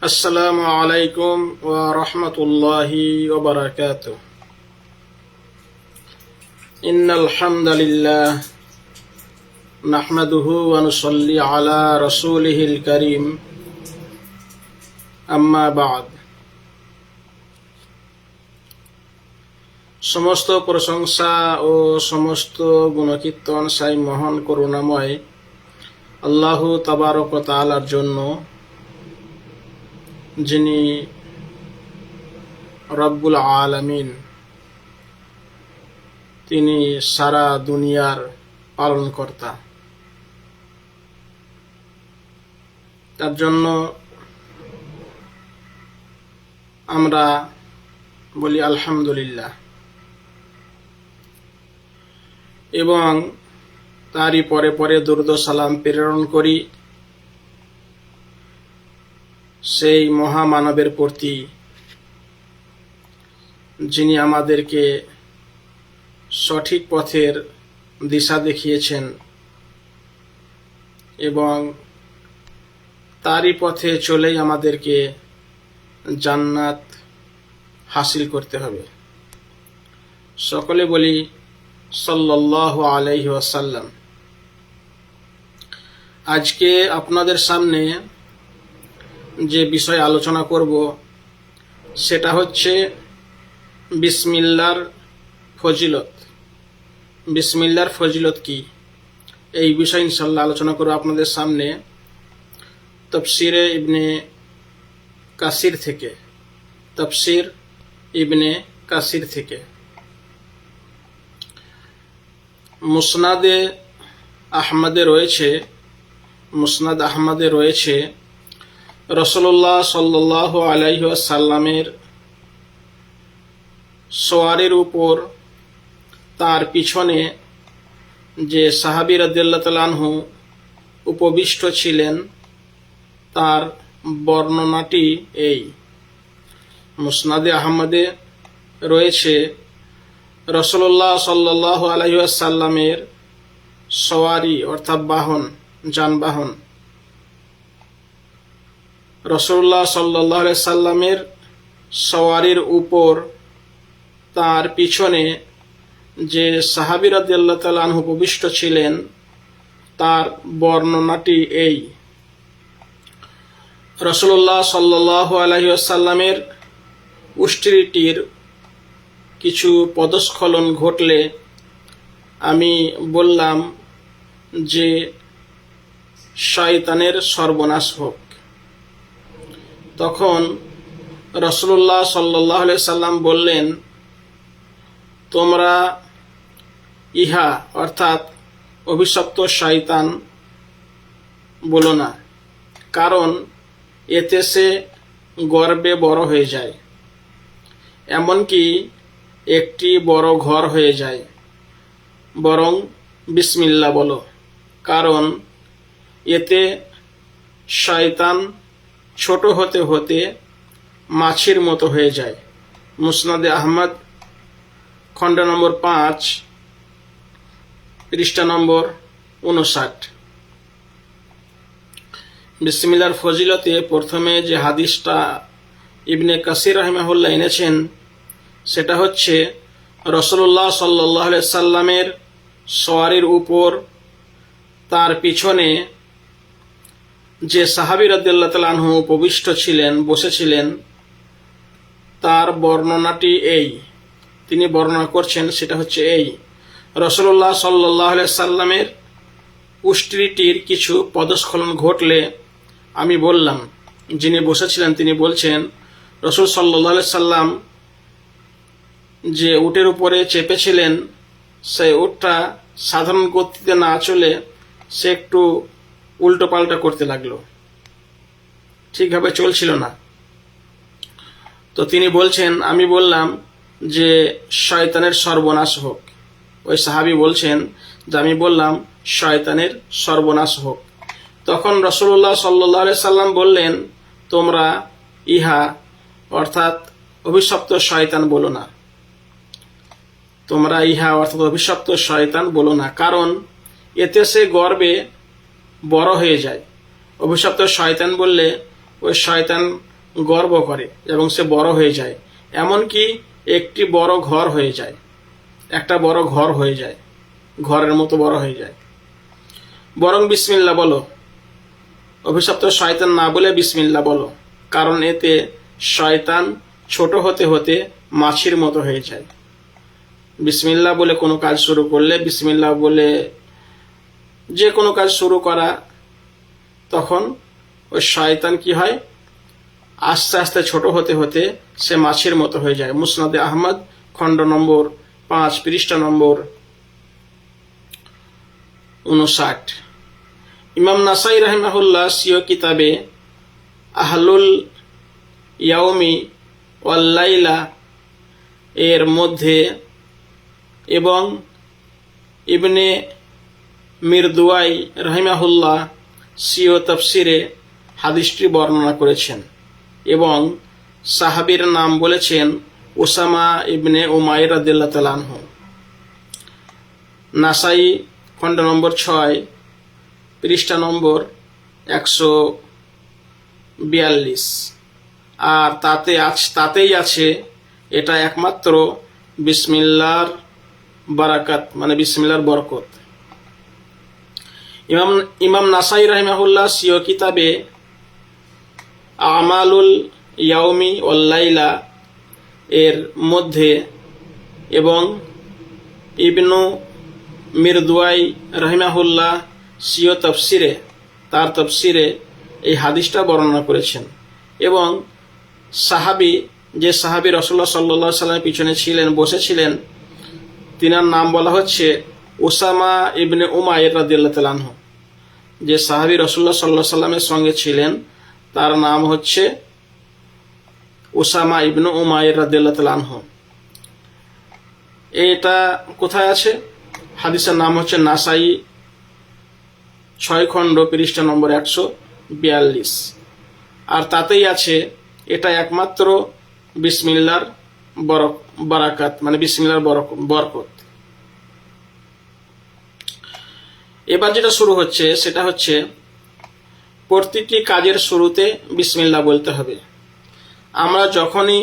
السلام عليكم ورحمة الله وبركاته. إن الحمد لله نحمده ونصلي على رسوله الكريم أما بعد. সমস্ত প্রশংসা ও সমস্ত গুণকীর্তন সাই মহান করুণাময় আল্লাহ তাবারক ওয়া তাআলার জন্য, যিনি রব্বুল আলামিন, তিনি সারা দুনিয়ার পালনকর্তা। তার জন্য আমরা বলি আলহামদুলিল্লাহ, এবং তারই পরে পরে দরুদ ও সালাম প্রেরণ করি সেই মহামানবের প্রতি, যিনি আমাদেরকে সঠিক পথের দিশা দেখিয়েছেন এবং তারই পথে চলেই আমাদেরকে জান্নাত হাসিল করতে হবে। সকলে বলি সাল্লাল্লাহু আলাইহি ওয়াসাল্লাম। আজকে আপনাদের সামনে যে বিষয় আলোচনা করব সেটা হচ্ছে বিসমিল্লাহর ফজিলত। বিসমিল্লাহর ফজিলত কি, এই বিষয় ইনশাআল্লাহ আলোচনা করব আপনাদের সামনে তাফসীরে ইবনে কাসির থেকে। তাফসীর ইবনে কাসির থেকে। মুসনাদে আহমদে রয়েছে, মুসনাদ আহমদে রয়েছে রাসূলুল্লাহ সাল্লাল্লাহু আলাইহি ওয়াসাল্লামের সওয়ারির উপর তার পিছনে যে সাহাবী রাদিয়াল্লাহু তাআলা আনহু উপবিষ্ট ছিলেন, তার বর্ণনাটি এই। মুসনাদে আহমদে রয়েছে রাসূলুল্লাহ সাল্লাল্লাহু আলাইহি ওয়াসাল্লামের সওয়ারি অর্থাৎ বাহন, যানবাহন, রাসূলুল্লাহ সাল্লাল্লাহু আলাইহি সাল্লামের সওয়ারির উপর তার পিছনে যে সাহাবী রাদিয়াল্লাহু তাআলা আনহু উপবিষ্ট ছিলেন, তার বর্ণনাটি এই। রাসূলুল্লাহ সাল্লাল্লাহু আলাইহি ওয়াসাল্লামের উষ্ট্রীটির কিছু পদস্খলন ঘটলে আমি বললাম যে শয়তানের সর্বনাশ হোক। তখন রাসূলুল্লাহ সাল্লাল্লাহু আলাইহি সাল্লাম বললেন, তোমরা ইহা অর্থাৎ অভিশপ্ত শয়তান বলো না, কারণ এতে সে গর্বে বড় হয়ে যায়, এমনকি একটি বড় ঘর হয়ে যায়। বরং বিসমিল্লাহ বলো, কারণ এতে শয়তান ছোট হতে হতে মাছির মতো হয়ে যায়। মুসনাদে আহমদ খণ্ড নম্বর 5 পৃষ্ঠা নম্বর 59। বিসমিল্লাহর ফজিলতে প্রথমে যে হাদিসটা ইবনে কাসির রাহিমাহুল্লাহ এনেছেন সেটা হচ্ছে রাসূলুল্লাহ সাল্লাল্লাহু আলাইহি সাল্লামের সওয়ারির উপর তার পিছনে যে সাহাবী রাদিয়াল্লাহু তাআলা আনহু উপবিষ্ট ছিলেন, বসেছিলেন, তার বর্ণনাটি এই। তিনি বর্ণনা করছেন সেটা হচ্ছে এই। রাসূলুল্লাহ সাল্লাল্লাহু আলাইহি সাল্লামের উষ্ট্রীটির কিছু পদস্খলন ঘটলে আমি বললাম, যিনি বসেছিলেন তিনি বলছেন, রাসূল সাল্লাল্লাহু আলাইহি সাল্লাম যে উটের উপরে চেপেছিলেন, সেই উটটা সাধারণ গতিতে না চলে সে একটু উল্টো পাল্টা করতে লাগলো, ঠিকভাবে চলছিল না। তো তিনি বলছেন, আমি বললাম যে শয়তানের সর্বনাশ হোক। ওই সাহাবী বলছেন যে আমি বললাম শয়তানের সর্বনাশ হোক। তখন রাসূলুল্লাহ সাল্লাল্লাহু আলাইহি সাল্লাম বললেন, তোমরা ইহা অর্থাৎ অভিশপ্ত শয়তান বলো না, তোমরা ইহা অর্থাৎ অভিশপ্ত শয়তান বলো না, কারণ এতে সে গর্বে বড় হয়ে যায়। অভিশপ্ত শয়তান বললে ওই শয়তান গর্ব করে এবং সে বড় হয়ে যায়, এমনকি একটি বড় ঘর হয়ে যায়, একটা বড় ঘর হয়ে যায়, ঘরের মতো বড় হয়ে যায়। বরং বিসমিল্লাহ বলো, অভিশপ্ত শয়তান না বলে বিসমিল্লাহ বলো, কারণ এতে শয়তান ছোট হতে হতে মাছির মতো হয়ে যায়। বিসমিল্লাহ বলে কোনো কাজ শুরু করলে, বিসমিল্লাহ বলে যে কোনো কাজ শুরু করা, তখন ওই শয়তান কি হয়, আস্তে আস্তে ছোট হতে হতে সে মাছির মতো হয়ে যায়। মুসনাদে আহমদ খণ্ড নম্বর 5 পৃষ্ঠা নম্বর 59। ইমাম নাসাই রাহিমাহুল্লাহ সিও কিতাবে আহলুল ইয়াউমি ওয়াল লাইলা এর মধ্যে এবং ইবনে মিরদুয়াই রাহিমাহুল্লাহ সিও তাফসিরে হাদিসটি বর্ণনা করেছেন এবং সাহাবীর নাম বলেছেন উসামা ইবনে উমাইর রাদিয়াল্লাহু তাআলা আনহু। নাসাই খণ্ড নম্বর 6 পৃষ্ঠা নম্বর 142। আর তাতেই আছে এটা একমাত্র বিসমিল্লাহর বারাকাত, মানে বিসমিল্লাহর বরকত। ইমাম নাসাই রাহিমাহুল্লাহ সিও কিতাবে আমালুল ইয়াউমি ওয়াল লাইলা এর মধ্যে এবং ইবনু মিরদুয়াই রাহিমাহুল্লাহ সিও তাফসিরে, তার তাফসিরে এই হাদিসটা বর্ণনা করেছেন এবং যে সাহাবী রাসূলুল্লাহ সাল্লাল্লাহু আলাইহি ওয়াসাল্লামের পিছনে ছিলেন, বসেছিলেন, তিনার নাম বলা হচ্ছে উসামা ইবনে উমাইর রাদিয়াল্লাহু তাআলা আনহু। যে সাহাবী রাসূলুল্লাহ সাল্লাল্লাহু আলাইহি ওয়াসাল্লামের সঙ্গে ছিলেন তার নাম হচ্ছে উসামা ইবনে উমাইর রাদিয়াল্লাহু তাআলা আনহু। এটা কোথায় আছে? হাদিসের নাম হচ্ছে নাসাই 6 খণ্ড পৃষ্ঠা নম্বর 142। আর তাতেই আছে এটা একমাত্র বিসমিল্লাহর বারাকাত, মানে বিসমিল্লাহর বরকত। এবার যেটা শুরু হচ্ছে সেটা হচ্ছে প্রতিটি কাজের শুরুতে বিসমিল্লাহ বলতে হবে। আমরা যখনই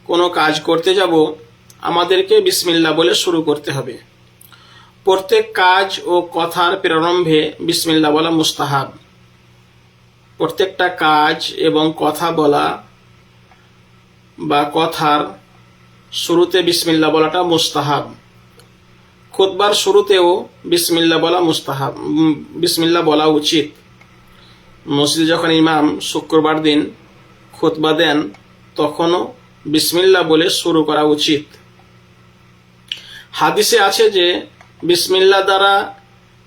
কোনো কাজ করতে যাব আমাদেরকে বিসমিল্লাহ বলে শুরু করতে হবে। প্রত্যেক কাজ ও কথার প্রারম্ভে বিসমিল্লাহ বলা মুস্তাহাব। প্রত্যেকটা কাজ এবং কথা বলা বা কথার শুরুতে বিসমিল্লাহ বলাটা মুস্তাহাব। খুতবার শুরুতেও বিসমিল্লাহ বলা মুস্তাহাব, বিসমিল্লাহ বলা উচিত। মসজিদে যখন ইমাম শুক্রবার দিন খুতবা দেন তখনও বিসমিল্লাহ বলে শুরু করা উচিত। হাদিসে আছে যে বিসমিল্লাহ দ্বারা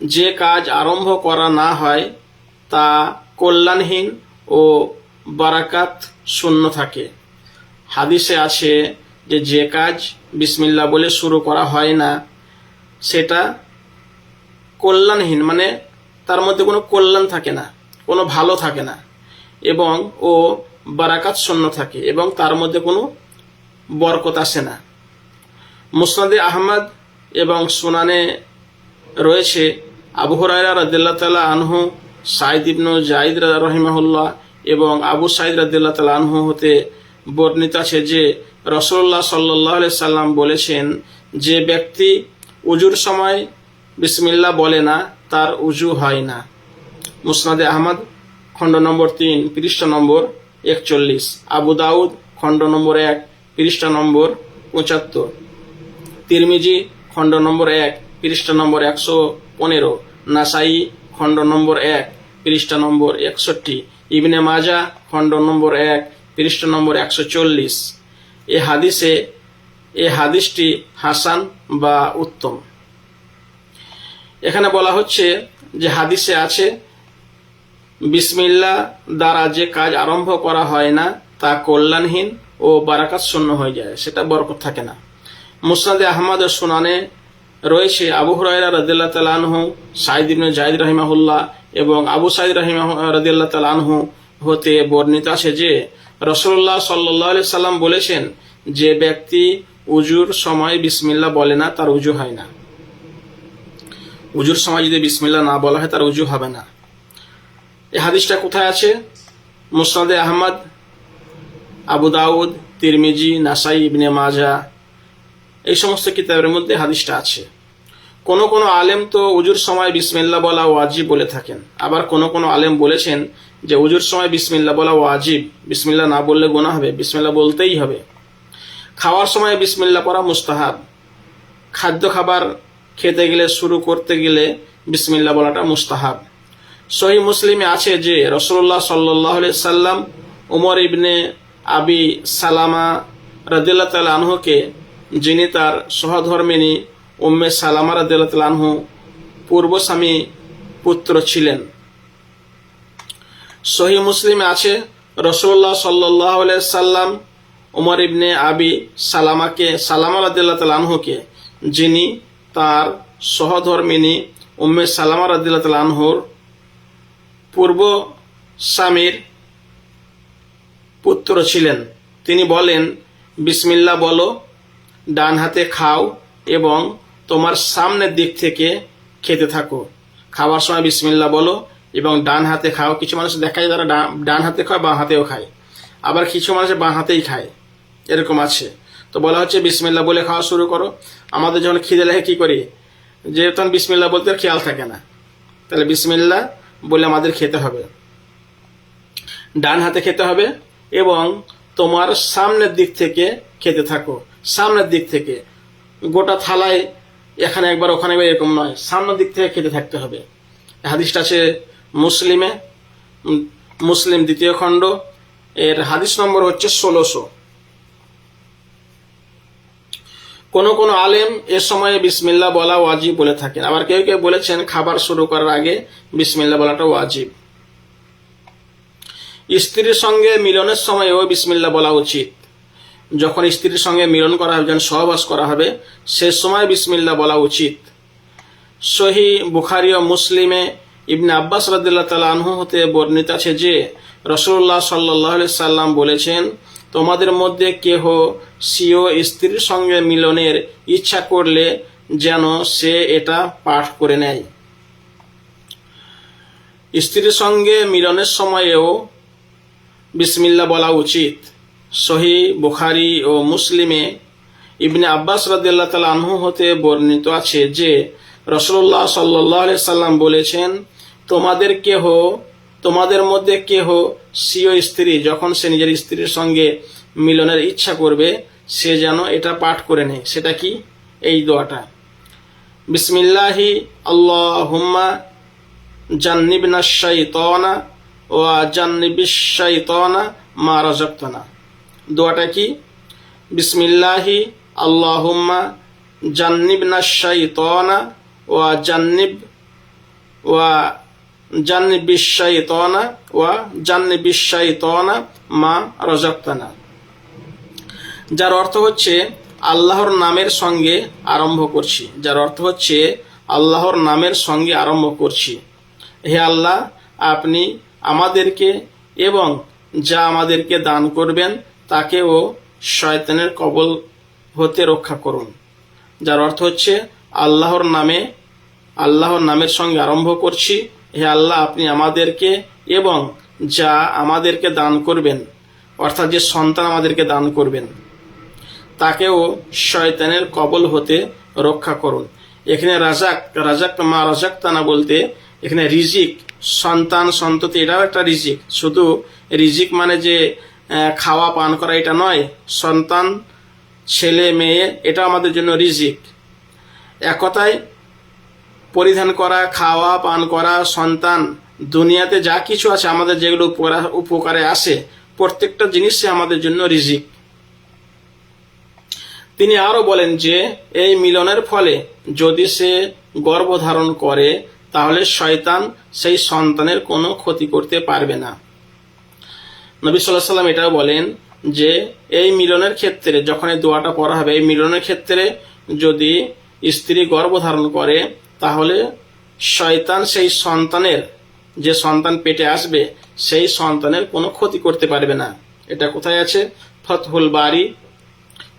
যে কাজ আরম্ভ করা না হয় তা কল্যাণহীন ও বারাকাত শূন্য থাকে। হাদিসে আছে যে কাজ বিসমিল্লাহ বলে শুরু করা হয় না সেটা কল্যাণহীন, মানে তার মধ্যে কোনো কল্যাণ থাকে না, কোনো ভালো থাকে না, এবং ও বারাকাত শূন্য থাকে এবং তার মধ্যে কোনো বরকত আসে না। মুসনাদে আহমদ এবং সুনানে রয়েছে আবু হুরায়রা রাদিয়াল্লাহু তাআলা আনহু, সাঈদ ইবনে যায়েদ রাহিমাহুল্লাহ এবং আবু সাঈদ রাদিয়াল্লাহু তাআলা আনহু হতে বর্ণিত আছে যে রাসূলুল্লাহ সাল্লাল্লাহু আলাইহি সাল্লাম বলেছেন, যে ব্যক্তি উজুর সময় বিসমিল্লাহ বলে না তার উজু হয় না। মুসনাদে আহমদ খণ্ড নম্বর 3 পৃষ্ঠা নম্বর 41, আবু দাউদ খণ্ড নম্বর 1 পৃষ্ঠা নম্বর 75, তিরমিজি খণ্ড নম্বর 1 পৃষ্ঠা নম্বর 115, নাসাই খণ্ড নম্বর 1 পৃষ্ঠা নম্বর 61, ইবনে মাজা খণ্ড নম্বর 1 পৃষ্ঠা নম্বর 140। এই হাদিসটি হাসান বা উত্তম। এখানে বলা হচ্ছে যে হাদিসে আছে বিসমিল্লাহ দ্বারা যে কাজ আরম্ভ করা হয় না তা কল্যাণহীন ও বারাকাত শূন্য হয়ে যায়, সেটা বরকত থাকে না। মুসনাদে আহমদ ও সুনানে রয়েছে আবু হুরায়রা রাদিয়াল্লাহু তাআলা আনহু, সাঈদ ইবনে যায়েদ রাহিমাহুল্লাহ এবং আবু সাঈদ রাদিয়াল্লাহু তাআলা আনহু হতে বর্ণিত আছে যে রাসূলুল্লাহ সাল্লাল্লাহু আলাইহি সাল্লাম বলেছেন, যে ব্যক্তি উজুর সময় বিসমিল্লাহ বলে না তার উজু হয় না। উজুর সময় যদি বিসমিল্লাহ না বলা হয় তার উজু হবে না। এই হাদিসটা কোথায় আছে? মুসনাদে আহমদ আবু দাউদ, তিরমিজি, নাসাই, ইবনে মাজা, এই সমস্ত কিতাবের মধ্যে হাদিসটা আছে। কোন কোন আলেম তো উজুর সময় বিসমিল্লাহ বলা ওয়াজিব বলে থাকেন। আবার কোন কোন আলেম বলেছেন যে উজুর সময় বিসমিল্লাহ বলা ওয়াজিব, বিসমিল্লাহ না বললে গুনাহ হবে, বিসমিল্লাহ বলতেই হবে। খাওয়ার সময় বিসমিল্লাহ পড়া মুস্তাহাব। খাদ্য খাবার খেতে গেলে, শুরু করতে গেলে বিসমিল্লাহ বলাটা মুস্তাহাব। সহিহ মুসলিমে আছে যে রাসূলুল্লাহ সাল্লাল্লাহু আলাইহি সাল্লাম উমর ইবনে আবি সালামা রাদিয়াল্লাহু তাআলা আনহুকে, যিনি তার সহধর্মিণী উম্মে সালামা রাদিয়াল্লাহু তাআলা আনহু পূর্ব স্বামী পুত্র ছিলেন, সহিহ মুসলিমে আছে রাসূলুল্লাহ সাল্লাল্লাহু আলাইহি সাল্লাম উমর ইবনে আবি সালামা রাদিয়াল্লাহু তাআলা আনহুকে, যিনি তার সহধর্মিণী উম্মে সালামা রাদিয়াল্লাহু তাআলা আনহুর পূর্ব স্বামীর পুত্র ছিলেন, তিনি বলেন, বিসমিল্লাহ বলো, ডান হাতে খাও এবং তোমার সামনের দিক থেকে খেতে থাকো। খাওয়ার সময় বিসমিল্লাহ বলো এবং ডান হাতে খাও। কিছু মানুষ দেখা যায় তারা ডান হাতে খায়, বাঁ হাতেও খায়, আবার কিছু মানুষ বাঁ হাতেই খায়, এরকম আছে। তো বলা হচ্ছে বিসমিল্লাহ বলে খাওয়া শুরু করো। আমাদের যখন খিদে লাগে কি করি, যে তখন বিসমিল্লাহ বলতে আর খেয়াল থাকে না, তাহলে বিসমিল্লাহ বলে আমাদের খেতে হবে, ডান হাতে খেতে হবে এবং তোমার সামনের দিক থেকে খেতে থাকো। সামনের দিক থেকে, গোটা থালায় এখানে একবার ওখানে একবার এরকম নয়, সামনের দিক থেকে খেতে থাকতে হবে। হাদিসটা আছে মুসলিমে, মুসলিম 2য় খণ্ড, এর হাদিস নম্বর হচ্ছে 1600। কোন কোন আলেম এ সময়ে বিসমিল্লাহ বলা ওয়াজিব বলে থাকেন। আবার কেউ কেউ বলেছেন খাবার শুরু করার আগে বিসমিল্লাহ বলাটা ওয়াজিব। স্ত্রীর সঙ্গে মিলনের সময়ও বিসমিল্লাহ বলা উচিত। যখন স্ত্রীর সঙ্গে মিলন করা হবে, যখন সহবাস করা হবে, সে সময় বিসমিল্লাহ বলা উচিত। সহিহ বুখারী ও মুসলিমে ইবনে আব্বাস রাদিয়াল্লাহু তাআলা আনহু হতে বর্ণিত আছে যে রাসূলুল্লাহ সাল্লাল্লাহু আলাইহি সাল্লাম বলেছেন, তোমাদের মধ্যে কেহ স্বীয় স্ত্রীর সঙ্গে মিলনের ইচ্ছা করলে যেন সে এটা পাঠ করে নেয়। স্ত্রীর সঙ্গে মিলনের সময়েও বিসমিল্লাহ বলা উচিত। সহিহ বুখারী ও মুসলিমে ইবনে আব্বাস রাদিয়াল্লাহু তাআলা আনহু হতে বর্ণিত আছে যে রাসূলুল্লাহ সাল্লাল্লাহু আলাইহি সাল্লাম বলেছেন, তোমাদের মধ্যে কেহ স্বীয় স্ত্রী যখন সে নিজের স্ত্রীর সঙ্গে মিলনের ইচ্ছা করবে, সে যেন এটা পাঠ করে নেয়। সেটা কি? এই দোয়াটা, বিসমিল্লাহি আল্লাহুম্মা জান্নিবনাশ শাইতানা ওয়া জান্নিবিশ শাইতানা মা রাযাকতানা। দোয়াটা কি? বিসমিল্লাহি আল্লাহুম্মা জান্নিবনাশ শাইতানা ওয়া জান্নিবিশ শাইতানা মা রাযাকতানা। যার অর্থ হচ্ছে আল্লাহর নামের সঙ্গে আরম্ভ করছি। যার অর্থ হচ্ছে আল্লাহর নামের সঙ্গে আরম্ভ করছি। হে আল্লাহ, আপনি আমাদেরকে এবং যা আমাদেরকে দান করবেন তাকেও শয়তানের কবল হতে রক্ষা করুন। যার অর্থ হচ্ছে আল্লাহর নামের সঙ্গে আরম্ভ করছি। হে আল্লাহ, আপনি আমাদেরকে এবং যা আমাদেরকে দান করবেন, অর্থাৎ যে সন্তান আমাদেরকে দান করবেন, তাকেও শয়তানের কবল হতে রক্ষা করুন। এখানে রাজাক মা রাযাকতানা বলতে এখানে রিজিক, সন্তান সন্ততি, এটাও একটা রিজিক। শুধু রিজিক মানে যে খাওয়া পান করা এটা নয়, সন্তান ছেলে মেয়ে এটা আমাদের জন্য রিজিক। এক কথায় পরিধান করা, খাওয়া পান করা, সন্তান, দুনিয়াতে যা কিছু আছে আমাদের যেগুলো উপকারে আসে, প্রত্যেকটা জিনিসই আমাদের জন্য রিজিক। তিনি আরো বলেন যে এই মিলনের ফলে যদি সে গর্ভধারণ করে তাহলে শয়তান সেই সন্তানের কোনো ক্ষতি করতে পারবে না। নবী সাল্লাল্লাহু আলাইহি ওয়াসাল্লাম এটাও বলেন যে এই মিলনের ক্ষেত্রে, যখন এই দোয়াটা পড়া হবে, এই মিলনের ক্ষেত্রে যদি স্ত্রী গর্ভধারণ করে তাহলে শয়তান সেই সন্তানের, যে সন্তান পেটে আসবে, সেই সন্তানের কোনো ক্ষতি করতে পারবে না। এটা কোথায় আছে? ফতহুল বারি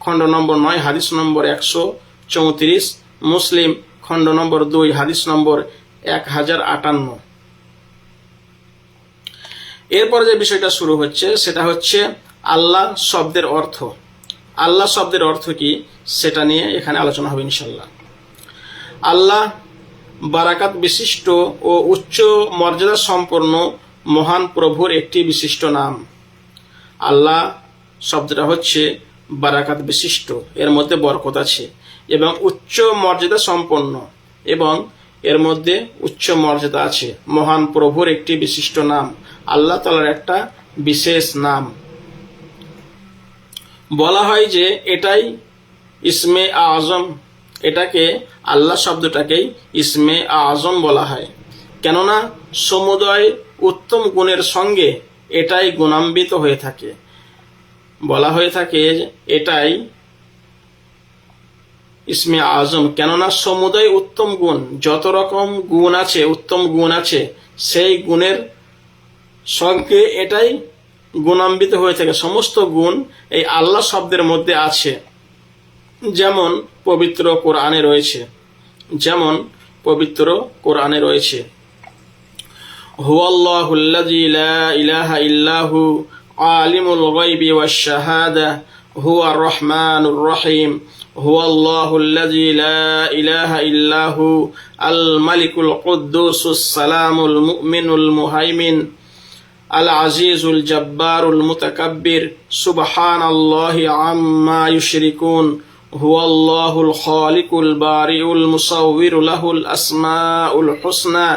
খণ্ড নম্বর 9 হাদিস নম্বর 134, মুসলিম খণ্ড নম্বর 2 হাদিস নম্বর 1058। এরপরে যে বিষয়টা শুরু হচ্ছে সেটা হচ্ছে আল্লাহ শব্দের অর্থ। আল্লাহ শব্দের অর্থ কি সেটা নিয়ে এখানে আলোচনা হবে ইনশাল্লাহ। আল্লাহ বারাকাত বিশিষ্ট ও উচ্চ মর্যাদা সম্পন্ন মহান প্রভুর একটি বিশিষ্ট নাম। আল্লাহ শব্দটা হচ্ছে বারাকাত বিশিষ্ট, এর মধ্যে বরকত আছে, এবং উচ্চ মর্যাদা সম্পন্ন, এবং এর মধ্যে উচ্চ মর্যাদা আছে। মহান প্রভুর একটি বিশিষ্ট নাম, আল্লাহ তাআলার একটা বিশেষ নাম। বলা হয় যে এটাই ইসমে আজম, এটাকে আল্লাহ শব্দটাকেই ইসমে আজম বলা হয়, কেননা সমুদয় উত্তম গুণের সঙ্গে এটাই গুণান্বিত হয়ে থাকে। বলা হয়ে থাকে এটাই ইসমে আজম, কেননা সমুদয় উত্তম গুণ, যত রকম গুণ আছে, উত্তম গুণ আছে, সেই গুণের সঙ্গে এটাই গুণান্বিত হয়ে থাকে। সমস্ত গুণ এই আল্লাহ শব্দের মধ্যে আছে। যেমন পবিত্র কোরআনে রয়েছে, যেমন পবিত্র কোরআনে রয়েছে, হুয়াল্লাহুল্লাযী লা ইলাহা ইল্লাহু আলিমুল গায়বি ওয়াশ শাহাদা হুয়ার রহমানুর রহিম হুয়াল্লাহুল্লাযী লা ইলাহা ইল্লাহু আল মালিকুল কুদ্দুসুস সালামুল মুমিনুল মুহাইমিন আল আজিজুল জব্বারুল মুতাকাব্বির সুবহানাল্লাহি আম্মা ইউশরিকুন হুয়াল্লাহুল খালিকুল বারিউল মুসাউবিরু লাহুল আসমাউল হুসনা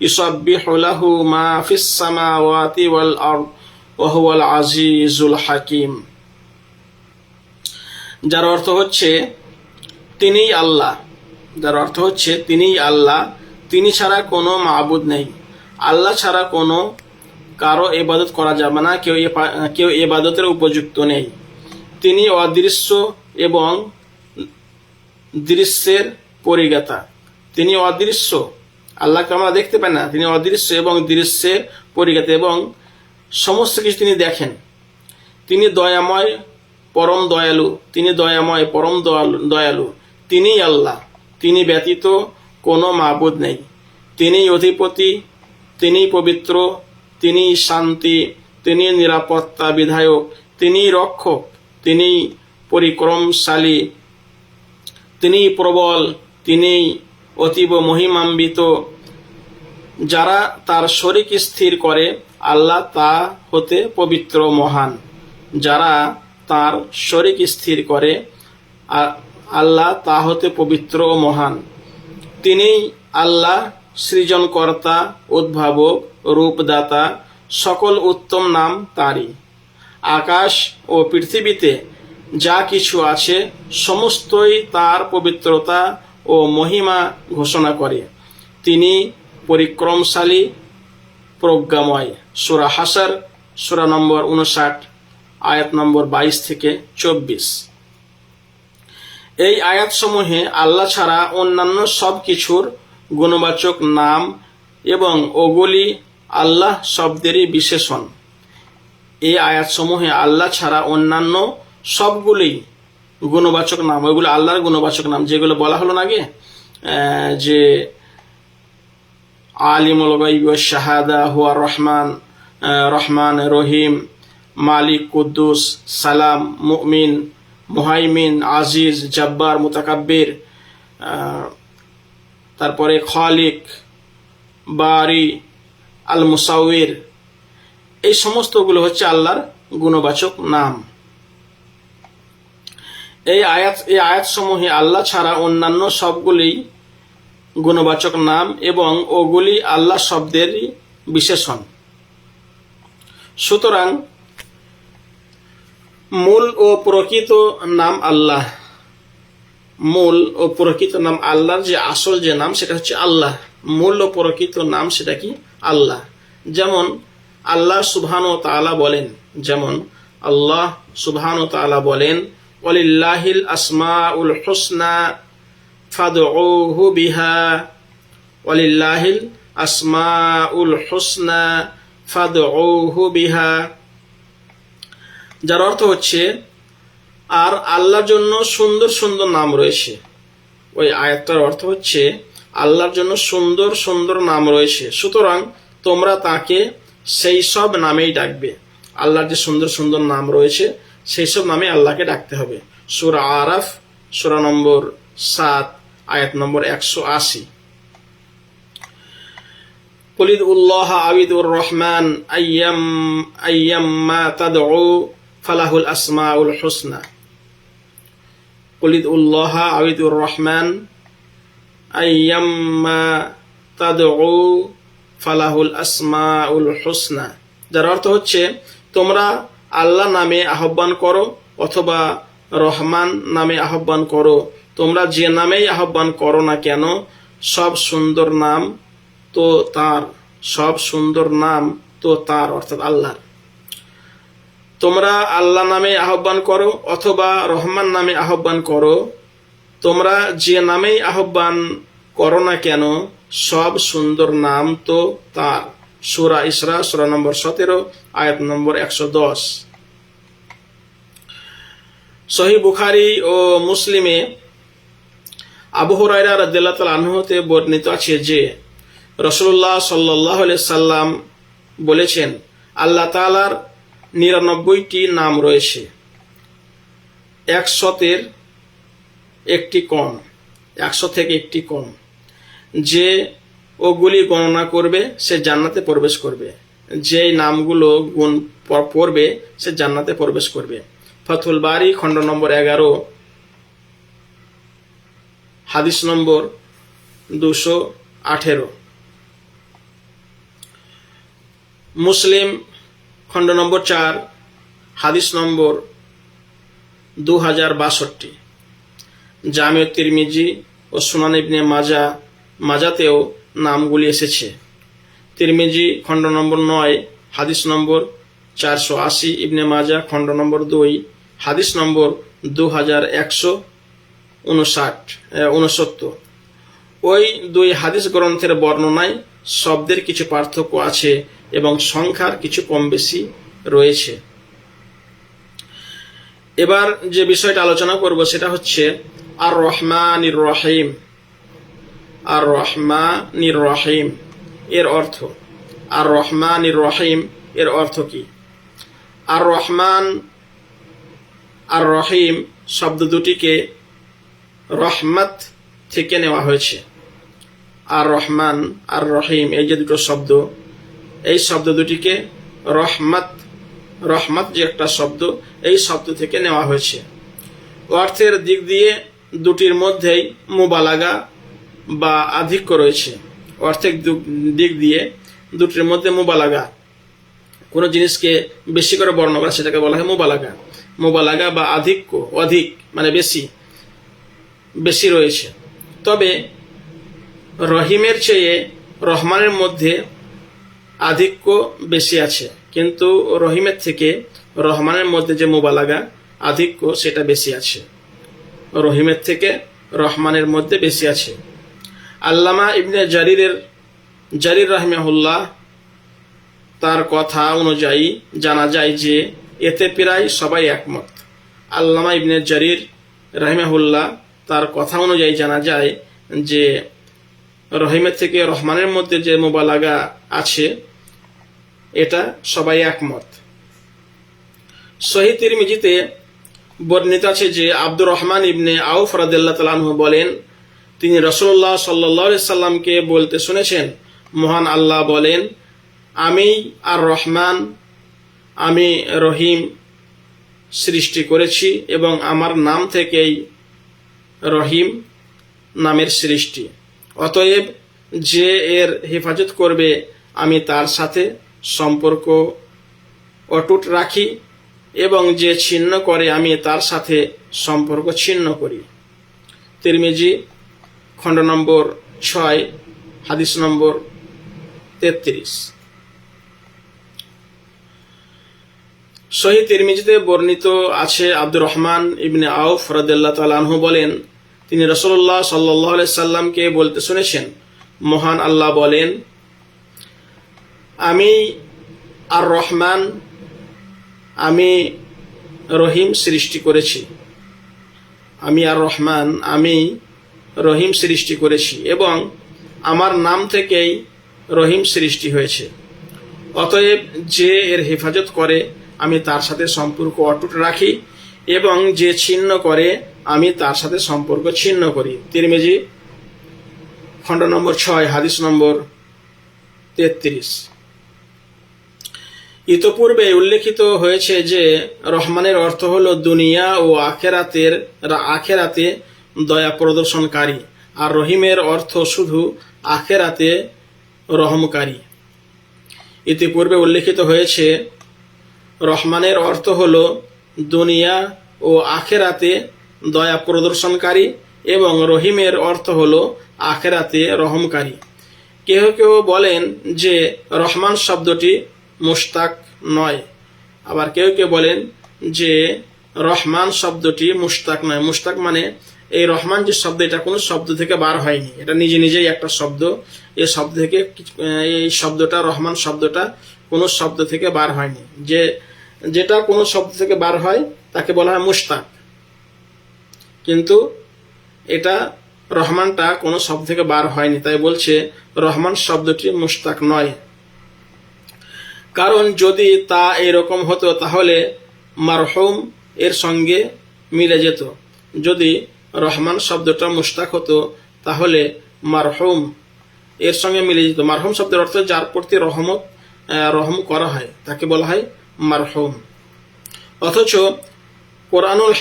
ইউসাব্বিহু লাহু মা ফিস সামাওয়াতি ওয়াল আরদ ওয়া হুয়াল আজিজুল হাকিম। যার অর্থ হচ্ছে তিনিই আল্লাহ, যার অর্থ হচ্ছে তিনিই আল্লাহ, তিনি ছাড়া কোনো মাবুদ নেই, আল্লাহ ছাড়া কোনো কারো ইবাদত করা যাবে না, কেউ ইবাদতের উপযুক্ত নেই। তিনি অদৃশ্য এবং দৃশ্যের পরিজ্ঞাতা। তিনি অদৃশ্য, আল্লাহকে আমরা দেখতে পাই না, তিনি অদৃশ্য এবং দৃশ্যের পরিজ্ঞাতা, এবং সমস্ত কিছু তিনি দেখেন। তিনি দয়াময় পরম দয়ালু, তিনি দয়াময় পরম দয়ালু, তিনিই আল্লাহ, তিনি ব্যতীত কোনো মাবুদ নেই। তিনিই অধিপতি, তিনিই পবিত্র, তিনিই শান্তি, তিনি নিরাপত্তা বিধায়ক, তিনিই রক্ষক, তিনিই পরিক্রমশালী, তিনিই প্রবল, তিনিই অতীব মহিমান্বিত। যারা তার শরীক স্থির করে আল্লাহ তা হতে পবিত্র মহান। যারা তার শরীক স্থির করে আল্লাহ তা হতে পবিত্র ও মহান। তিনিই আল্লাহ সৃজনকর্তা, উদ্ভাবক, রূপদাতা, সকল উত্তম নাম তারই। আকাশ ও পৃথিবীতে যা কিছু আছে সমস্তই তার পবিত্রতা ও মহিমা ঘোষণা করে। তিনি পরিক্রমশালী, প্রজ্ঞাময়। সূরা হাসর সূরা নম্বর 59 আয়াত নম্বর 22 থেকে 24। এই আয়াতসমূহে আল্লাহ ছাড়া অন্যান্য সব কিছুর গুণবাচক নাম এবং ওগুলি আল্লাহ শব্দেরই বিশেষণ। এই আয়াতসমূহে আল্লাহ ছাড়া অন্যান্য সবগুলি গুণবাচক নাম, ওইগুলো আল্লাহর গুণবাচক নাম, যেগুলো বলা হলো না আগে, যে আলিমুল গায়বি ওয়াশ শাহাদা হুয়া রহমান রহিম, মালিক কুদ্দুস সালাম মুমিন মুহাইমিন আজিজ জব্বার মুতাকাব্বির, তারপরে খালিক বারি আল মুসাউবির, এই সমস্তগুলো হচ্ছে আল্লাহর গুণবাচক নাম। এই আয়াত সমূহে আল্লাহ ছাড়া অন্যান্য সবগুলি গুণবাচক নাম এবং ওগুলি আল্লাহ শব্দেরই বিশেষণ। সুতরাং মূল ও প্রকৃত নাম আল্লাহ, মূল ও প্রকৃত নাম আল্লাহর যে আসল যে নাম সেটা হচ্ছে আল্লাহ। মূল ও প্রকৃত নাম সেটা কি? আল্লাহ। যেমন আল্লাহ সুবহানাহু ওয়া তাআলা বলেন, যেমন আল্লাহ সুবহানাহু ওয়া তাআলা বলেন, ওয়ালিল্লাহিল আসমাউল হুসনা ফাদউহু বিহা, ওয়ালিল্লাহিল আসমাউল হুসনা ফাদউহু বিহা। যার অর্থ হচ্ছে আর আল্লাহর জন্য সুন্দর সুন্দর নাম রয়েছে। ওই আয়াতটার অর্থ হচ্ছে আল্লাহর জন্য সুন্দর সুন্দর নাম রয়েছে, সুতরাং তোমরা তাকে সেই সব নামেই ডাকবে। আল্লাহর যে সুন্দর সুন্দর নাম রয়েছে সেই সব নামে আল্লাহকে ডাকতে হবে। সূরা আরাফ সূরা নম্বর 7 আয়াত নম্বর 180। কুলিদ উল্লাহ আবিদুর রহমান আইয়াম্মা তাদউ ফালাহুল আসমাউল হুসনা। কুলিদ উল্লাহ আবিদুর রহমান আইয়াম্মা তাদউ ফালাহুল আসমাউল হুসনা, যার অর্থ হচ্ছে তোমরা আল্লাহ নামে আহ্বান করো অথবা রহমান নামে আহ্বান করো, তোমরা যে নামেই আহ্বান করো না কেন সব সুন্দর নাম তো তার, সব সুন্দর নাম তো তার অর্থাৎ আল্লাহর। তোমরা আল্লাহ নামে আহ্বান করো অথবা রহমান নামে আহ্বান করো, তোমরা যে নামেই আহ্বান করো না কেন সব সুন্দর নাম তো তার। সূরা ইসরা সূরা নম্বর 17 আয়াত নম্বর 110। সহিহ বুখারী ও মুসলিমে আবু হুরায়রা রাদিয়াল্লাহু তাআলা আনহু হতে বর্ণিত আছে যে রাসূলুল্লাহ সাল্লাল্লাহু আলাইহি সাল্লাম বলেছেন, আল্লাহ তাআলার 99টি নাম রয়েছে, 100-এর একটি কম, 100 থেকে একটি কম। যে ওগুলি গণনা করবে সে জান্নাতে প্রবেশ করবে, যেই নামগুলো গুণ পড়বে সে জান্নাতে প্রবেশ করবে। ফাথুল বারী খণ্ড নম্বর 11 হাদিস নম্বর 218। মুসলিম খণ্ড নম্বর 4 হাদিস নম্বর 2062। জামে তিরমিজি ও সুনান ইবনে মাজাতেও নামগুলি এসেছে। তিরমিজি খণ্ড নম্বর 9 হাদিস নম্বর 480, ইবনে মাজা খণ্ড নম্বর 2 হাদিস নম্বর 2169। ওই দুই হাদিস গ্রন্থের বর্ণনায় শব্দের কিছু পার্থক্য আছে এবং সংখ্যার কিছু কম বেশি রয়েছে। এবার যে বিষয়টা আলোচনা করব সেটা হচ্ছে আর রহমানির রহিম। আর রহমানির রহিম এর অর্থ, আর রহমানির রহিম এর অর্থ কি? আর রহমান আর রহিম শব্দ দুটিকে রহমত থেকে নেওয়া হয়েছে। আর রহমান আর রহিম এই যে দুটো শব্দ, এই শব্দ দুটিকে রহমত যে একটা শব্দ, এই শব্দ থেকে নেওয়া হয়েছে। অর্থের দিক দিয়ে দুটির মধ্যেই মুবালাগা বা আধিক্য রয়েছে। অর্থের দিক দিয়ে দুটির মধ্যে মুবালাগা, কোনো জিনিসকে বেশি করে বর্ণনা করা সেটাকে বলা হয় মুবালাগা। মুবালাগা বা আধিক্য, অধিক মানে বেশি রয়েছে। তবে রহিমের চেয়ে রহমানের মধ্যে আধিক্য বেশি আছে, কিন্তু রহিমের থেকে রহমানের মধ্যে যে মুবালাগা আধিক্য সেটা বেশি আছে, রহিমের থেকে রহমানের মধ্যে বেশি আছে। আল্লামা ইবনে জারির রাহিমাহুল্লাহ তার কথা অনুযায়ী জানা যায় যে এতে প্রায় সবাই একমত। আল্লামা ইবনে জারির রাহিমাহুল্লাহ তার কথা অনুযায়ী জানা যায় যে রহিমের থেকে রহমানের মধ্যে যে মুবালাগা আছে এটা সবাই একমত। সহিহ তিরমিজিতে বর্ণিত আছে যে আব্দুর রহমান ইবনে আউফ রাদিয়াল্লাহু তাআলা আনহু বলেন, তিনি রাসূলুল্লাহ সাল্লাল্লাহু আলাইহি সাল্লামকে বলতে শুনেছেন, মহান আল্লাহ বলেন, আমি আর রহমান, আমি রহিম সৃষ্টি করেছি এবং আমার নাম থেকেই রহিম নামের সৃষ্টি। অতএব যে এর হেফাজত করবে আমি তার সাথে সম্পর্ক অটুট রাখি এবং যে ছিন্ন করে আমি তার সাথে সম্পর্ক ছিন্ন করি। তিরমিজি খণ্ড নম্বর 6 হাদিস নম্বর 33। সহিহ তিরমিজিতে বর্ণিত আছে আব্দুর রহমান ইবনে আউফ রাদিয়াল্লাহু তাআলা আনহু বলেন, তিনি রাসূলুল্লাহ সাল্লাল্লাহু আলাইহি সাল্লামকে বলতে শুনেছেন, মহান আল্লাহ বলেন, আমি আর রহমান, আমি রহিম সৃষ্টি করেছি। আমি আর রহমান, আমি রহিম সৃষ্টি করেছি এবং আমার নাম থেকেই রহিম সৃষ্টি হয়েছে। অতএব যে এর হেফাজত করে আমি তার সাথে সম্পর্ক অটুট রাখি, এবং যে ছিন্ন করে আমি তার সাথে সম্পর্ক ছিন্ন করি। তিরমিজি খণ্ড নম্বর 6, হাদিস নম্বর 33। ইতপূর্বে উল্লেখিত হয়েছে যে রহমানের অর্থ হলো দুনিয়া ও আখেরাতে দয়া প্রদর্শনকারী, আর রহিমের অর্থ শুধু আখেরাতে রহমকারী। ইতিপূর্বে উল্লেখিত হয়েছে রহমানের অর্থ হলো দুনিয়া ও আখেরাতে দয়া প্রদর্শনকারী এবং রহিমের অর্থ হলো আখেরাতে রহমকারী। কেহ কেউ বলেন যে রহমান শব্দটি মুশতাক নয়, আবার কেউ কেউ বলেন যে রহমান শব্দটি মুশতাক নয়। মুশতাক মানে এই রহমান যে শব্দ, এটা কোনো শব্দ থেকে বার হয়নি, এটা নিজে নিজেই একটা শব্দ। এই শব্দ থেকে, এই শব্দটা রহমান শব্দটা কোনো শব্দ থেকে বার হয়নি। যেটা কোনো শব্দ থেকে বার হয় তাকে বলা হয় মুশতাক, কিন্তু এটা রহমানটা কোনো শব্দ থেকে বার হয়নি, তাই বলছে রহমান শব্দটি মুশতাক নয়। কারণ যদি তা এরকম হতো তাহলে মারহুম এর সঙ্গে মিলে যেত। যদি রহমান শব্দটা মুশতাক হতো তাহলে মারহুম এর সঙ্গে মিলে যেত। মারহুম শব্দের অর্থ যার প্রতি রহম করা হয় তাকে বলা হয় মারহুম। অথচ কোরআনুল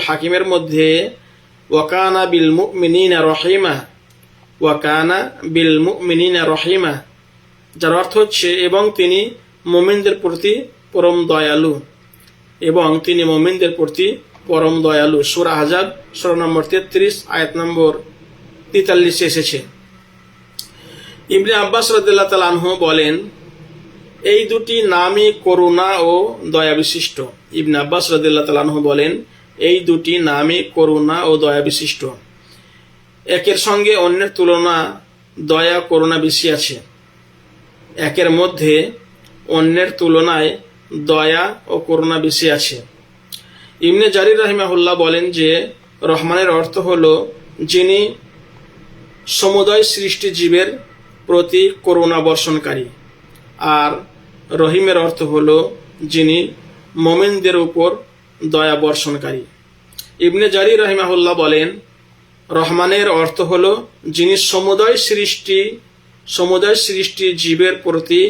হাকিমের মধ্যে ওয়াকানা বিল মুমিনিনা রহিমা, যার অর্থ হচ্ছে এবং তিনি মুমিনদের প্রতি পরম দয়ালু, সূরা আহজাব সূরা নম্বর 33 আয়াত নম্বর 43 এসেছে। ইবনে আব্বাস রাদিয়াল্লাহু তাআলা আনহু বলেন, এই দুটি নামই করুণা ও দয়া বিশিষ্ট। ইবনে আব্বাস রাদিয়াল্লাহু তাআলা আনহু বলেন, এই দুটি নামই করুণা ও দয়া বিশিষ্ট। একের সঙ্গে অন্যের তুলনা দয়া করুণা বেশি আছে। একের মধ্যে অন্যের তুলনায় দয়া ও করুণা বেশি আছে। ইবনে জারির রাহিমাহুল্লাহ বলেন যে রহমানের অর্থ হলো যিনি সমুদয় সৃষ্টি জীবের প্রতি করুণা বর্ষণকারী, আর রহিমের অর্থ হলো যিনি মুমিনদের উপর দয়া বর্ষণকারী। ইবনে জারির রাহিমাহুল্লাহ বলেন রহমানের অর্থ হলো যিনি সমুদয় সৃষ্টি জীবের প্রতি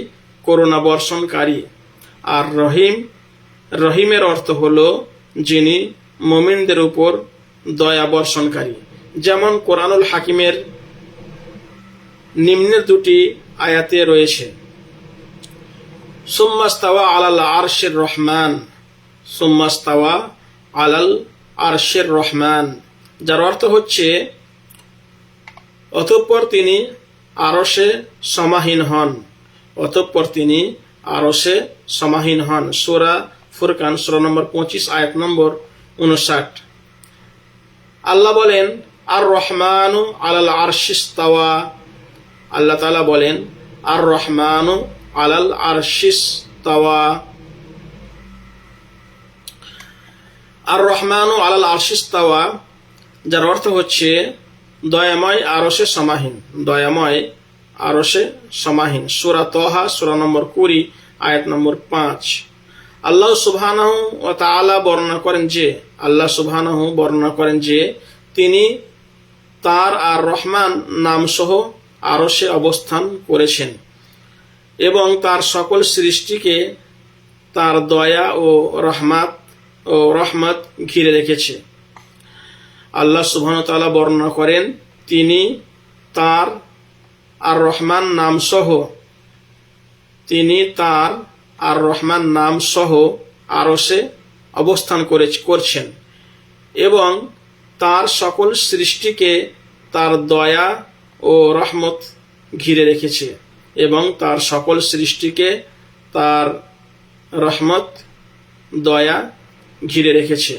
করুণা বর্ষণকারী, আর রহিমের অর্থ হলো যিনি মুমিনদের উপর দয়া বর্ষণকারী। যেমন কোরআনুল হাকিমের নিম্নের দুটি আয়াতে রয়েছে, সুম্মাস্তাওয়া আলাল আরশের রহমান, যার অর্থ হচ্ছে অতঃপর তিনি আরশে সমাহীন হন। সূরা ফুরকান সূরা নম্বর 25 আয়াত নম্বর 59। আল্লাহ বলেন আর রহমানু আলাল আরশিস্তাওয়া, আল্লাহ তাআলা বলেন আর রহমানু আলাল আরশিস্তাওয়া। আর রহমানু আলাল আরশিস্তাওয়া, যার অর্থ হচ্ছে দয়াময় আরশে সমাহীন। সূরা তাহা সূরা নম্বর 20 আয়াত নম্বর 5। আল্লাহ সুবহানাহু ওয়া তাআলা বর্ণনা করেন যে তিনি তার আর রহমান নাম সহ আরশে অবস্থান করেছেন এবং তার সকল সৃষ্টিকে তার দয়া ও রহমত ঘিরে রেখেছে। আল্লাহ সুবহানাহু ওয়া তাআলা বর্ণনা করেন তিনি তার আর রহমান নাম সহ আরশে অবস্থান করছেন এবং তার সকল সৃষ্টিকে তার দয়া ও রহমত ঘিরে রেখেছে এবং তার সকল সৃষ্টিকে তার রহমত দয়া ঘিরে রেখেছে।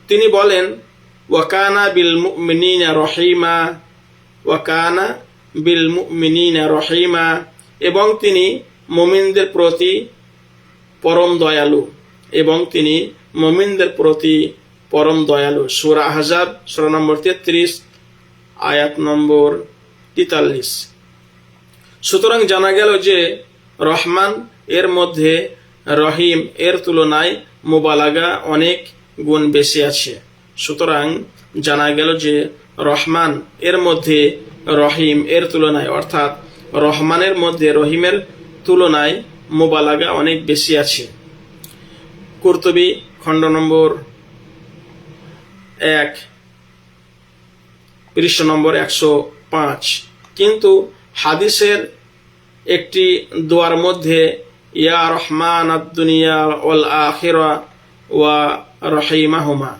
তিনি বলেন ওয়াকানা বিল মুমিনিনা রহিমা, এবং তিনি মুমিনদের প্রতি পরম দয়ালু। সূরা আহজাব সূরা নম্বর 33 আয়াত নম্বর 43। সুতরাং জানা গেল যে রহমান এর মধ্যে রহিম এর তুলনায় মুবালাগা অনেক গুণ বেশি আছে। সুতরাং জানা গেল যে রহমান এর মধ্যে রহিম এর তুলনায়, অর্থাৎ রহমানের মধ্যে রহিমের তুলনায় মুবালাগা অনেক বেশি আছে। কুরতুবী খণ্ড নম্বর 1 পৃষ্ঠ নম্বর 105। কিন্তু হাদিসের একটি দোয়ার মধ্যে ইয়া রহমান আদ-দুনিয়া ওয়াল আখিরা ওয়া রহিমাহুমা,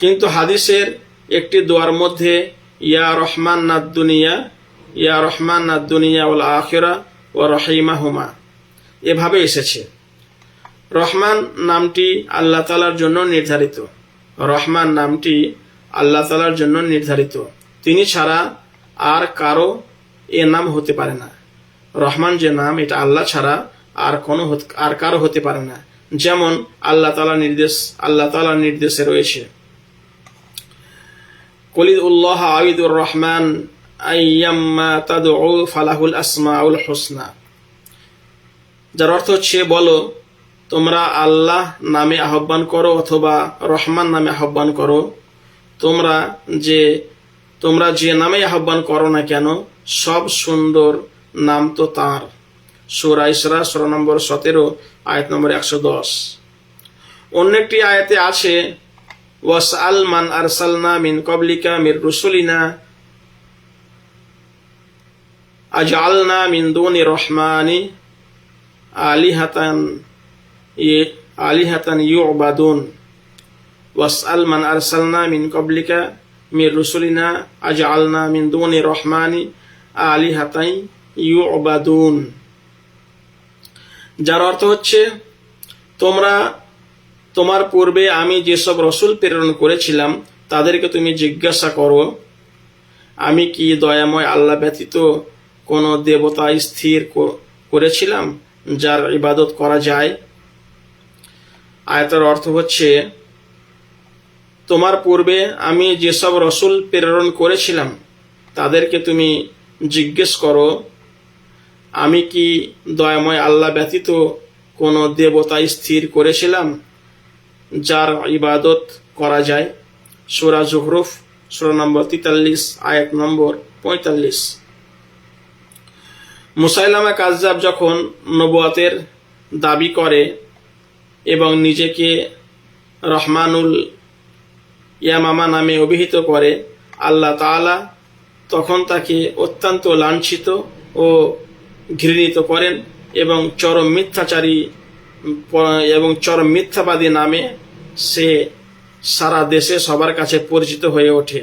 কিন্তু হাদিসের একটি দোয়ার মধ্যে ইয়া রহমান আদ-দুনিয়া, ইয়া রহমান আদ-দুনিয়া ওয়াল আখিরা ওয়া রহিমাহুমা এভাবে এসেছে। রহমান নামটি আল্লাহ তাআলার জন্য নির্ধারিত। রহমান নামটি আল্লাহ তাআলার জন্য নির্ধারিত, তিনি ছাড়া আর কারো এ নাম হতে পারে না। রহমান যে নাম, এটা আল্লাহ ছাড়া আর কারো হতে পারে না। যেমন আল্লাহ তাআলার নির্দেশে রয়েছে কুলিল্লাহ আউযুর রহমান আইয়াম্মা তাদউ ফালাহুল আসমাউল হুসনা, যার অর্থ হচ্ছে বলো তোমরা আল্লাহ নামে আহ্বান করো অথবা রহমান নামে আহ্বান করো, তোমরা যে নামে আহ্বান করো না কেন সব সুন্দর নাম তো তাঁর। সূরা ইসরা সূরা নম্বর 17 আয়াত নম্বর 110। অন্য একটি আয়াতে আছে ওয়াসআল মান আরসালনা মিন ক্বাবলিকা মির রুসুলিনা আজআলনা মিন দুনি রহমানি আলিহাতান ইউবাদুন। ওয়াসআল মান আরসালনা মিন ক্বাবলিকা মির রুসুলিনা আজআলনা মিন দুনি রহমানি আলিহাতান ইউবাদুন, যার অর্থ হচ্ছে তোমার পূর্বে আমি যেসব রসুল প্রেরণ করেছিলাম তাদেরকে তুমি জিজ্ঞাসা করো, আমি কি দয়াময় আল্লাহ ব্যতীত কোনো দেবতা স্থির করেছিলাম যার ইবাদত করা যায়। আয়াতের অর্থ হচ্ছে তোমার পূর্বে আমি যেসব রসুল প্রেরণ করেছিলাম তাদেরকে তুমি জিজ্ঞেস করো, আমি কি দয়াময় আল্লাহ ব্যতীত কোনো দেবতা স্থির করেছিলাম যার ইবাদত করা যায়। সূরা যুখরুফ সূরা নম্বর 43 আয়াত নম্বর 45। মুসাইলামা কাযযাব যখন নবুয়তের দাবি করে এবং নিজেকে রহমানুল ইয়ামামা নামে অভিহিত করে, আল্লাহ তাআলা তখন তাকে অত্যন্ত লাঞ্ছিত ও ঘৃণিত করেন এবং চরম মিথ্যাবাদী নামে সে সারা দেশে সবার কাছে পরিচিত হয়ে ওঠে।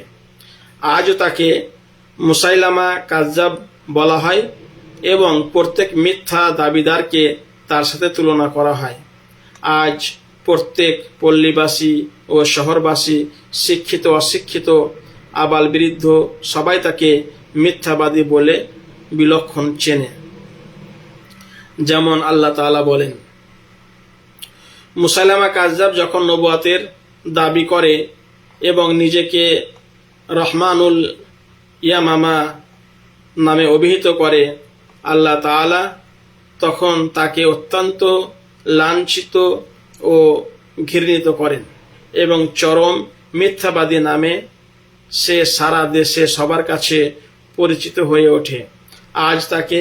আজও তাকে মুসাইলামা কাযযাব বলা হয় এবং প্রত্যেক মিথ্যা দাবিদারকে তার সাথে তুলনা করা হয়। আজ প্রত্যেক পল্লীবাসী ও শহরবাসী, শিক্ষিত অশিক্ষিত, আবাল বৃদ্ধ সবাই তাকে মিথ্যাবাদী বলে বিলক্ষণ চেনে। যেমন আল্লাহ তাআলা বলেন, মুসাইলামা কাযযাব যখন নবুয়তের দাবি করে এবং নিজেকে রহমানুল ইয়ামামা নামে অভিহিত করে, আল্লাহ তাআলা তখন তাকে অত্যন্ত লাঞ্ছিত ও ঘৃণিত করেন এবং চরম মিথ্যাবাদী নামে সে সারা দেশে সবার কাছে পরিচিত হয়ে ওঠে। আজ তাকে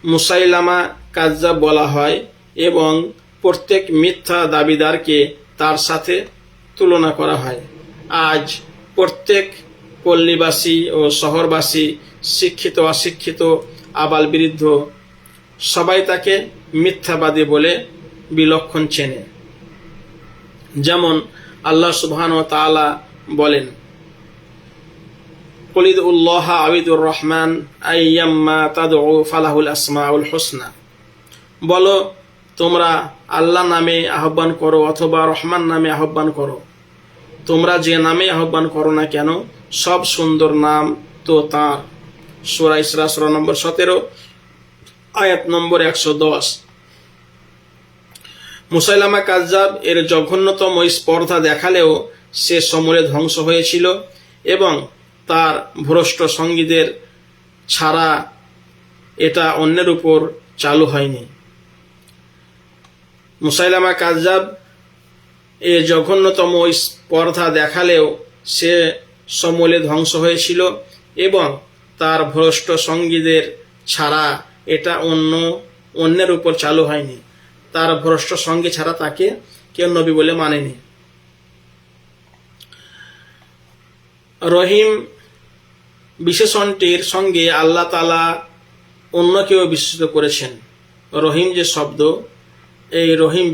মুসাইলামা কাযযাব বলা হয় এবং প্রত্যেক মিথ্যা দাবিদারকে তার সাথে তুলনা করা হয়। আজ প্রত্যেক পল্লীবাসী ও শহরবাসী, শিক্ষিত অশিক্ষিত, আবাল বৃদ্ধ সবাই তাকে মিথ্যাবাদী বলে বিলক্ষণ চেনে। যেমন আল্লাহ সুবহানাহু ওয়া তাআলা বলেন, কুলিল্লাহ আউযুর রহমান আইয়াম্মা তাদউ ফালাহুল আসমাউল হুসনা, বলো তোমরা আল্লাহ নামে আহ্বান করো অথবা রহমান নামে আহ্বান করো, তোমরা যে নামে আহ্বান করো না কেন সব সুন্দর নাম তো তাঁর। সূরা ইসরা সূরা নম্বর 17 আয়াত নম্বর 110। মুসাইলামা কাযযাব এর জঘন্যতম স্পর্ধা দেখালেও সে সমূলে ধ্বংস হয়েছিল এবং তার ভ্রষ্ট সঙ্গীদের ছাড়া এটা অন্যের উপর চালু হয়নি। মুসাইলামা কাযযাব এ জঘন্যতম স্পর্ধা দেখালেও সে সমূলে ধ্বংস হয়েছিল এবং তার ভ্রষ্ট সঙ্গীদের ছাড়া এটা অন্যের উপর চালু হয়নি। তার ভ্রষ্ট সঙ্গী ছাড়া তাকে কেউ নবী বলে মানেনি। রহিম বিশেষণটির সঙ্গে আল্লাহ তাআলা অন্য কেউ বিশেষিত করেছেন। রহিম যে শব্দ, এই রহিম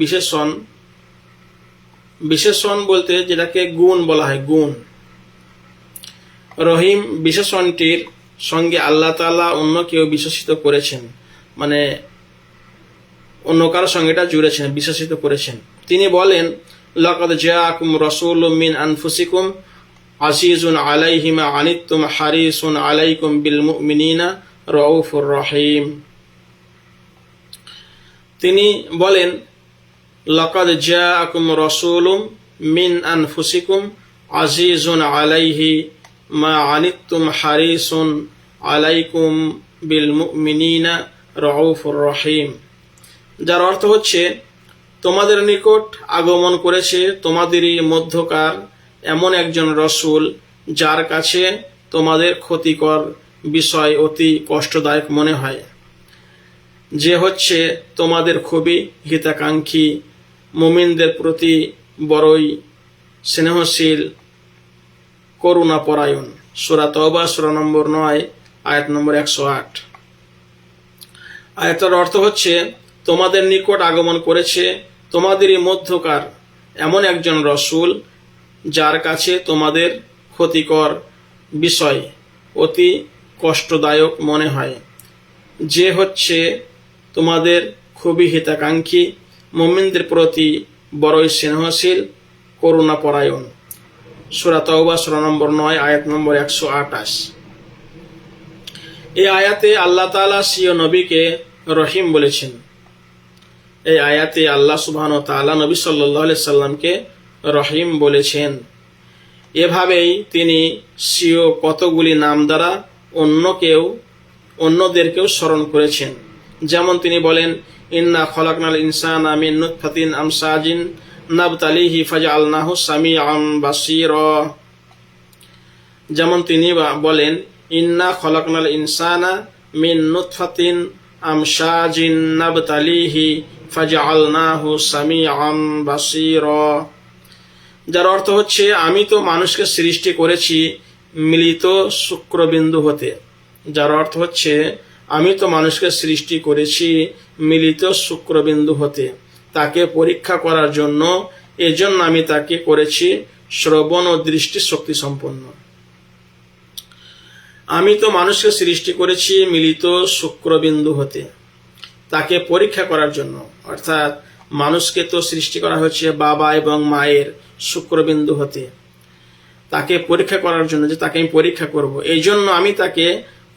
বিশেষণ বলতে যেটাকে গুণ বলা হয়, গুণ। রহিম বিশেষণটির সঙ্গে আল্লাহ তাআলা অন্য কেউ বিশেষিত করেছেন, মানে অন্য কারোর সঙ্গে এটা জুড়েছেন, বিশেষিত করেছেন। তিনি বলেন, লাকাদ জাআকুম রাসূলুম মিন আনফুসিকুম আজিজুন আলাইহি মা আনিতুম হারিসুন আলাইকুম বিল মুমিনিনা রাউফুর রহিম। তিনি বলেন, লাকাদ জাআকুম রাসূলুম মিন আনফুসিকুম আজিজুন আলাইহি মা আনিতুম হারিসুন আলাইকুম বিল মুমিনিনা রাউফুর রহিম। যার অর্থ হচ্ছে, তোমাদের নিকট আগমন করেছে তোমাদেরই মধ্যকার এমন একজন রসূল যার কাছে তোমাদের ক্ষতিকর বিষয় অতি কষ্টদায়ক মনে হয়, যে হচ্ছে তোমাদের খুবই হিতাকাঙ্ক্ষী, মুমিনদের প্রতি বড়ই স্নেহশীল, করুণাপরায়ণ। সূরা তাওবা সূরা নম্বর 9 আয়াত নম্বর 108। আয়াতের অর্থ হচ্ছে, তোমাদের নিকট আগমন করেছে তোমাদেরই মধ্যকার এমন একজন রসূল যার কাছে তোমাদের ক্ষতিকর বিষয় অতি কষ্টদায়ক মনে হয়, যে হচ্ছে তোমাদের খুবই হিতাকাঙ্ক্ষী, মুমিনদের প্রতি বড়ই স্নেহশীল, করুণাপরায়ণ। সূরা তাওবা সূরা নম্বর 9 আয়াত নম্বর 128। এই আয়াতে আল্লাহ তাআলা স্বীয় নবীকে রহিম বলেছেন। এই আয়াতে আল্লাহ সুবহানাহু ওয়া তাআলা নবী সাল্লাল্লাহু আলাইহি সাল্লামকে রহিম বলেছেন। এভাবেই তিনি স্বীয় কতগুলি নাম দ্বারা অন্যদেরকেও স্মরণ করেছেন। যেমন তিনি বলেন, ইন্না খলাকনাল ইনসানা মিন নুতফাতিন আমসাজিন নাবতালিহি ফাজআলনাহু সামিআন বাসীরা। যেমন তিনি বলেন, ইন্না খলাকনাল ইনসানা মিন নুতফাতিন আমসাজিন নাবতালিহি ফাজআলনাহু সামিআন বাসীরা। যার অর্থ হচ্ছে, আমি তো মানুষকে সৃষ্টি করেছি মিলিত শুক্রবিন্দু হতে। যার অর্থ হচ্ছে, আমি তো মানুষকে সৃষ্টি করেছি মিলিত শুক্রবিন্দু হতে, তাকে পরীক্ষা করার জন্য। এজন্য আমি তাকে করেছি শ্রবণ ও দৃষ্টি শক্তি সম্পন্ন। আমি তো মানুষকে সৃষ্টি করেছি মিলিত শুক্রবিন্দু হতে, তাকে পরীক্ষা করার জন্য। অর্থাৎ মানুষকে তো সৃষ্টি করা হচ্ছে বাবা এবং মায়ের শুক্রবিন্দু হতে, তাকে পরীক্ষা করার জন্য, যে তাকে আমি পরীক্ষা করব। এই জন্য আমি তাকে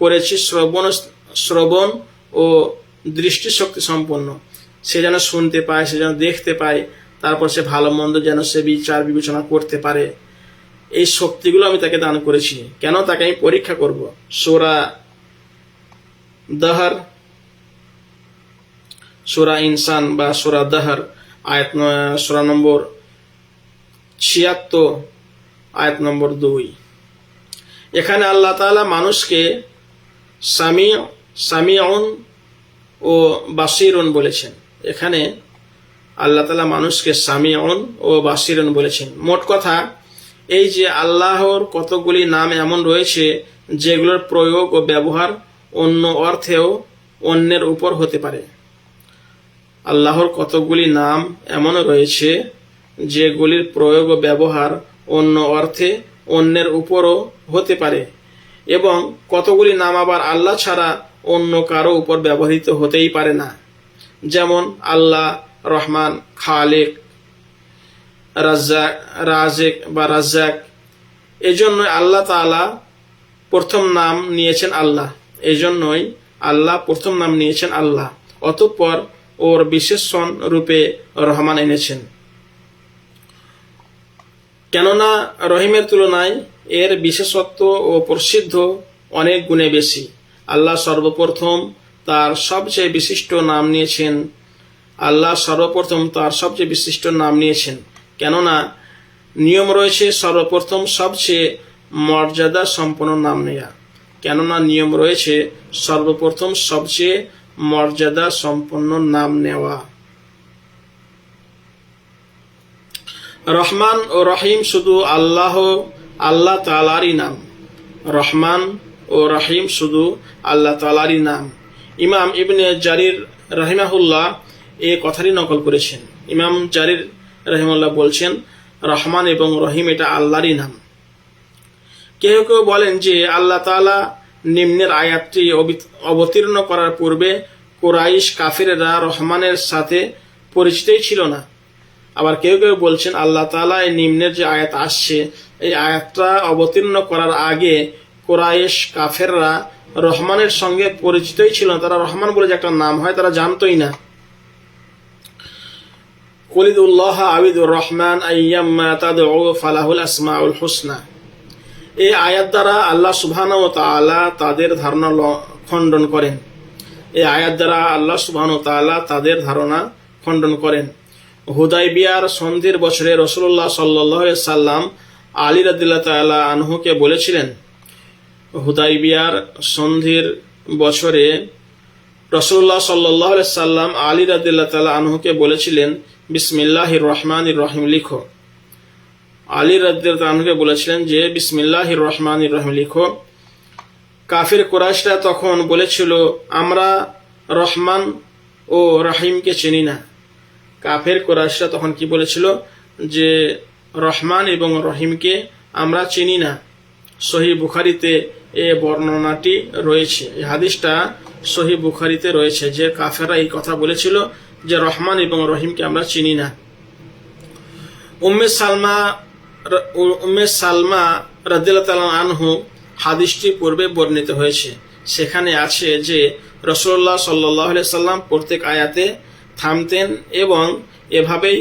করেছি শ্রবণ ও দৃষ্টিশক্তি সম্পন্ন। সে যেন শুনতে পায়, সে যেন দেখতে পায়, তারপর সে ভালো মন্দ যেন সে বিচার বিবেচনা করতে পারে। এই শক্তিগুলো আমি তাকে দান করেছি। কেন? তাকে আমি পরীক্ষা করব। সূরা দাহর, সূরা ইনসান বা সূরা দাহর আয়াত সূরা নম্বর 76 আয়াত নম্বর 2। এখানে আল্লাহ তাআলা মানুষকে সামিউন ও বাসিরুন বলেছেন। এখানে আল্লাহ তাআলা মানুষকে সামিউন ও বাসিরুন বলেছেন। মোট কথা এই যে আল্লাহর কতগুলি নাম এমন রয়েছে যেগুলোর প্রয়োগ ও ব্যবহার অন্য অর্থেও অন্যের উপর হতে পারে। আল্লাহর কতগুলি নাম এমন রয়েছে যেগুলির প্রয়োগ ও ব্যবহার অন্য অর্থে অন্যের উপরও হতে পারে, এবং কতগুলি নাম আবার আল্লাহ ছাড়া অন্য কারো উপর ব্যবহৃত হতেই পারে না। যেমন আল্লাহ রহমান, খালেক, রাজেক বা রাজ্জাক। এজন্যই আল্লাহ তাআলা প্রথম নাম নিয়েছেন আল্লাহ। এজন্যই আল্লাহ প্রথম নাম নিয়েছেন আল্লাহ, অতঃপর ওর বিশেষণ রূপে রহমান এনেছেন। কেননা রহিমের তুলনায় এর বিশেষত্ব ও প্রসিদ্ধ অনেক গুণে বেশি। আল্লাহ সর্বপ্রথম তার সবচেয়ে বিশিষ্ট নাম নিয়েছেন। আল্লাহ সর্বপ্রথম তার সবচেয়ে বিশিষ্ট নাম নিয়েছেন, কেননা নিয়ম রয়েছে সর্বপ্রথম সবচেয়ে মর্যাদা সম্পন্ন নাম নেয়া। কেননা নিয়ম রয়েছে সর্বপ্রথম সবচেয়ে মর্যাদা সম্পন্ন নাম নেওয়া। রহমান ও রহিম শুধু আল্লাহ তাআলারই নাম। রহমান ও রহিম শুধু আল্লাহ তাআলারই নাম। ইমাম ইবনে জারির রাহিমাহুল্লাহ এই কথাটি নকল করেছেন। ইমাম জারির রাহিমাহুল্লাহ বলছেন, রহমান এবং রহিম এটা আল্লাহরই নাম। কেউ কেউ বলেন যে আল্লাহ তাআলা নিম্নের আয়াতটি অবতীর্ণ করার পূর্বে কুরাইশ কাফিররা রহমানের সাথে পরিচিতই ছিল না। আবার কেউ কেউ বলছেন আল্লাহ তাআলা এই নিম্নের যে আয়াত আসছে এই আয়াতটা অবতীর্ণ করার আগে কুরাইশ কাফেররা রহমানের সঙ্গে পরিচিতই ছিল না। তারা রহমান বলে যে একটা নাম হয় তারা জানতই না। কুলিদুল্লাহ আবিদুর রহমান আইয়াম্মা তাদউ ফালাহুল আসমাউল হুসনা। এই আয়াত দ্বারা আল্লাহ সুবহানাহু ওয়া তাআলা তাদের ধারণা খণ্ডন করেন। এই আয়াত দ্বারা আল্লাহ সুবহানাহু ওয়া তাআলা তাদের ধারণা খণ্ডন করেন। হুদাইবিয়ার সন্ধির বছরে রাসূলুল্লাহ সাল্লাল্লাহু আলাইহি সাল্লাম আলী রাদিয়াল্লাহু তাআলা আনহুকে বলেছিলেন, হুদাইবিয়ার সন্ধির বছরে রাসূলুল্লাহ সাল্লাল্লাহু আলাইহি সাল্লাম আলী রাদিয়াল্লাহু তাআলা আনহুকে বলেছিলেন, বিসমিল্লাহির রহমানির রহিম লিখো। আলী রাদিয়াল্লাহু আনহুকে বলেছিলেন যে বিসমিল্লাহির রহমানির রহিম লিখো। কাফির কুরাইশরা তখন বলেছিল, আমরা রহমান ও রহিমকে চিনি না। কাফের কুরাইশরা তখন কি বলেছিল যে রহমান এবং রহিমকে আমরা চিনি না। সহিহ বুখারীতে এই বর্ণনাটি রয়েছে, এই হাদিসটা সহিহ বুখারীতে রয়েছে যে কাফেররা এই কথা বলেছিল যে রহমান এবং রহিমকে আমরা চিনি না। উম্মে সালমা রাদিয়াল্লাহু তাআলা আনহু হাদিসটি পূর্বে বর্ণিত হয়েছে। সেখানে আছে যে রাসূলুল্লাহ সাল্লাল্লাহু আলাইহি সাল্লাম প্রত্যেক আয়াতে থামতেন এবং এভাবেই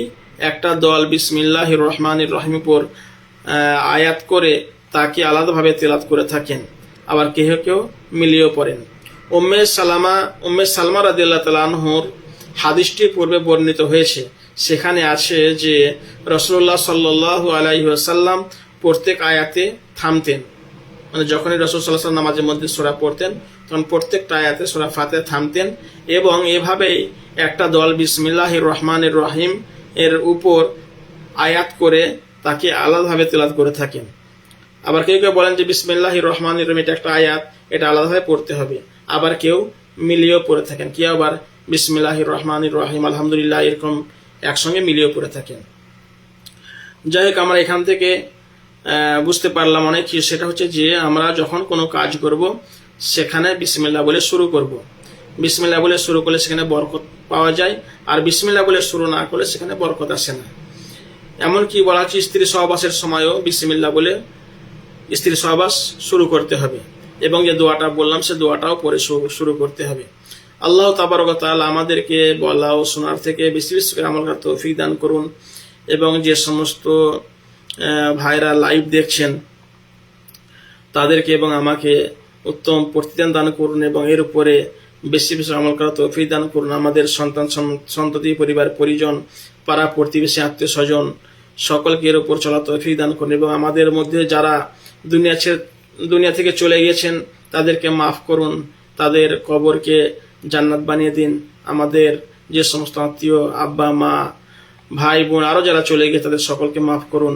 একটা দল বিসমিল্লাহির রহমানির রহিম উপর আয়াত করে তাকে আলাদাভাবে তেলাওয়াত করে থাকেন। আবার কেউ কেউ মিলিয়েও পড়েন। উম্মে সালমা রাদিয়াল্লাহু তাআলা আনহুর হাদিসটি পূর্বে বর্ণিত হয়েছে। সেখানে আছে যে রাসূলুল্লাহ সাল্লাল্লাহু আলাইহি ওয়াসাল্লাম প্রত্যেক আয়াতে থামতেন। মানে যখনই রাসূল সাল্লাল্লাহু আলাইহি ওয়াসাল্লাম নামাজের মধ্যে সূরা পড়তেন তখন প্রত্যেকটা আয়াতে সূরা ফাতিহা থামতেন এবং এভাবেই একটা দল বিসমিল্লাহির রহমানির রহিম এর উপর আয়াত করে তাকে আলাদাভাবে তেলাওয়াত করে থাকেন। আবার কেউ কেউ বলেন যে বিসমিল্লাহির রহমানির রহিম এটা একটা আয়াত, এটা আলাদাভাবে পড়তে হবে। আবার কেউ মিলিয়েও পড়ে থাকেন, কি আবার বিসমিল্লাহির রহমানির রহিম আলহামদুলিল্লাহ এরকম একসঙ্গে মিলিয়েও পড়ে থাকেন। যাই হোক, আমরা এখান থেকে বুঝতে পারলাম অনেক কিছু। সেটা হচ্ছে যে আমরা যখন কোনো কাজ করব সেখানে বিসমিল্লাহ বলে শুরু করব। বিসমিল্লাহ বলে শুরু করলে সেখানে বরকত পাওয়া যায়, আর বিসমিল্লাহ বলে শুরু না করলে সেখানে বরকত আসে না। এমনকি বলা হচ্ছে স্ত্রী সহবাসের সময়ও বিসমিল্লাহ বলে স্ত্রী সহবাস শুরু করতে হবে এবং যে দোয়াটা বললাম সে দোয়াটাও পরে শুরু করতে হবে। আল্লাহ তাবারক ওয়া তাআলা আমাদেরকে বলা ও শোনার থেকে বেশি বেশি করে আমল করার তৌফিক দান করুন এবং যে সমস্ত ভাইরা লাইভ দেখছেন তাদেরকে এবং আমাকে উত্তম প্রতিদান দান করুন এবং এর উপরে বেশি বেশি আমল করার তৌফিক দান করুন। আমাদের সন্ততি পরিবার পরিজন পাড়া প্রতিবেশী আত্মীয় স্বজন সকলকে এর উপর চলা তৌফিক দান করুন এবং আমাদের মধ্যে যারা দুনিয়া থেকে চলে গিয়েছেন তাদেরকে মাফ করুন, তাদের কবরকে জান্নাত বানিয়ে দিন। আমাদের যে সমস্ত আত্মীয় আব্বা মা ভাই বোন আরো যারা চলে গিয়ে তাদের সকলকে মাফ করুন।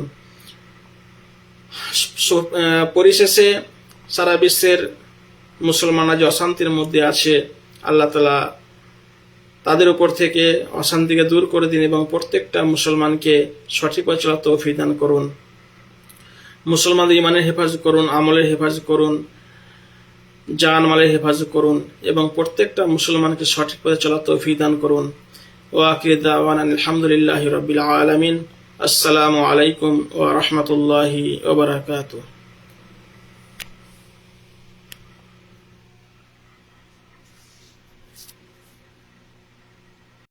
পরিশেষে সারা বিশ্বের মুসলমানরা যে অশান্তির মধ্যে আছে আল্লাহ তাআলা তাদের উপর থেকে অশান্তিকে দূর করে দিন এবং প্রত্যেকটা মুসলমানকে সঠিক পথে চলার তৌফিক দান করুন। মুসলমানদের ইমানের হেফাজত করুন, আমলের হেফাজত করুন, জান মালের হেফাজত করুন এবং প্রত্যেকটা মুসলমানকে সঠিক পথে চলার তৌফিক দান করুন। ওয়া আখিরু দাওয়ানা আলহামদুলিল্লাহি রাব্বিল আলামিন। আসসালামু আলাইকুম ওয়া রাহমাতুল্লাহি ওয়া বারাকাতুহু।